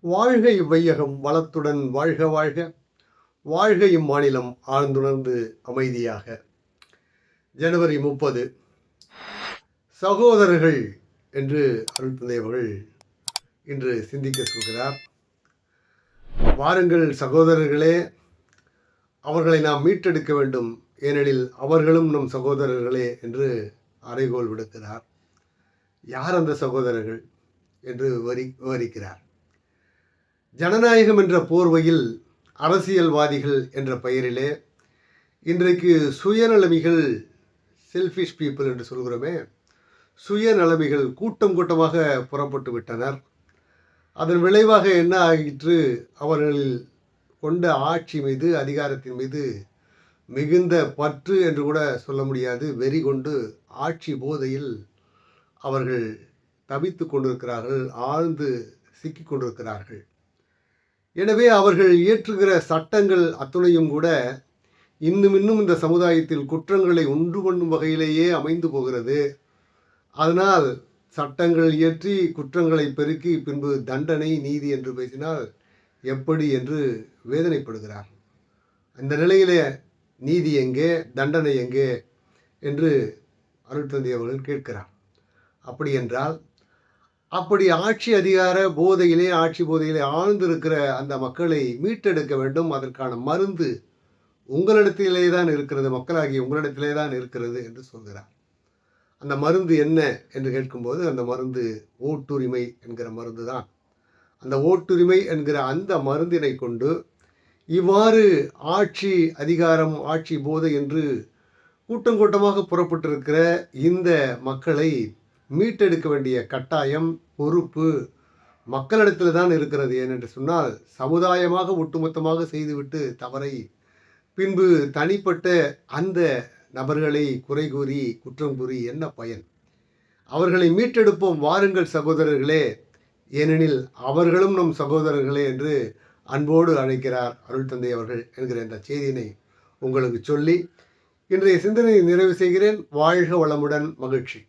வாழ்க இவ்வையகம் வளத்துடன் வாழ்க வாழ்க. வாழ்க இம்மாநிலம் ஆழ்ந்துணர்ந்து அமைதியாக. ஜனவரி 30 சகோதரர்கள் என்று அருள் தந்தை அவர்கள் இன்று சிந்திக்க சொல்கிறார். வாருங்கள் சகோதரர்களே, அவர்களை நாம் மீட்டெடுக்க வேண்டும், ஏனெனில் அவர்களும் நம் சகோதரர்களே என்று அறைகோல் விடுக்கிறார். யார் அந்த சகோதரர்கள் என்று விவரிக்கிறார். ஜனநாயகம் என்ற போர்வையில் அரசியல்வாதிகள் என்ற பெயரிலே இன்றைக்கு சுயநலமிகள், செல்ஃபிஷ் பீப்புள் என்று சொல்கிறோமே, சுயநலமிகள் கூட்டம் கூட்டமாக புறப்பட்டு விட்டனர். அதன் விளைவாக என்ன ஆகிற்று? அவர்களில் கொண்ட ஆட்சி மீது, அதிகாரத்தின் மீது மிகுந்த பற்று என்று கூட சொல்ல முடியாது, வெறி கொண்டு ஆட்சி போதையில் அவர்கள் தவித்து கொண்டிருக்கிறார்கள், ஆழ்ந்து சிக்கிக் கொண்டிருக்கிறார்கள். எனவே அவர்கள் இயற்றுகிற சட்டங்கள் அத்துணையும் கூட இன்னும் இந்த சமுதாயத்தில் குற்றங்களை உண்டு பண்ணும் வகையிலேயே அமைந்து போகிறது. அதனால் சட்டங்கள் இயற்றி குற்றங்களை பெருக்கி பின்பு தண்டனை நீதி என்று பேசினால் எப்படி என்று வேதனைப்படுகிறார். அந்த நிலையிலே நீதி எங்கே, தண்டனை எங்கே என்று அருட்தந்தை அவர்கள் கேட்கிறார். அப்படி என்றால், அப்படி ஆட்சி அதிகார போதையிலே, ஆட்சி போதையிலே ஆழ்ந்திருக்கிற அந்த மக்களை மீட்டெடுக்க வேண்டும். அதற்கான மருந்து உங்களிடத்திலே தான் இருக்கிறது, மக்களாகிய உங்களிடத்திலே தான் இருக்கிறது என்று சொல்கிறார். அந்த மருந்து என்ன என்று கேட்கும்போது, அந்த மருந்து ஓட்டுரிமை என்கிற மருந்து தான். அந்த ஓட்டுரிமை என்கிற அந்த மருந்தினை கொண்டு இவ்வாறு ஆட்சி அதிகாரம், ஆட்சி போதை என்று கூட்டம் கூட்டமாக புறப்பட்டிருக்கிற இந்த மக்களை மீட்டெடுக்க வேண்டிய கட்டாயம், பொறுப்பு மக்களிடத்தில் தான் இருக்கிறது. ஏனென்று சொன்னால், சமுதாயமாக ஒட்டுமொத்தமாக செய்துவிட்டு தவறை பின்பு தனிப்பட்ட அந்த நபர்களை குறை கூறி குற்றம் கூறி என்ன பயன்? அவர்களை மீட்டெடுப்போம், வாருங்கள் சகோதரர்களே, ஏனெனில் அவர்களும் நம் சகோதரர்களே என்று அன்போடு அழைக்கிறார் அருள் தந்தை அவர்கள் என்கிற இந்த செய்தியினை உங்களுக்கு சொல்லி இன்றைய சிந்தனையை நிறைவு செய்கிறேன். வாழ்க வளமுடன், மகிழ்ச்சி.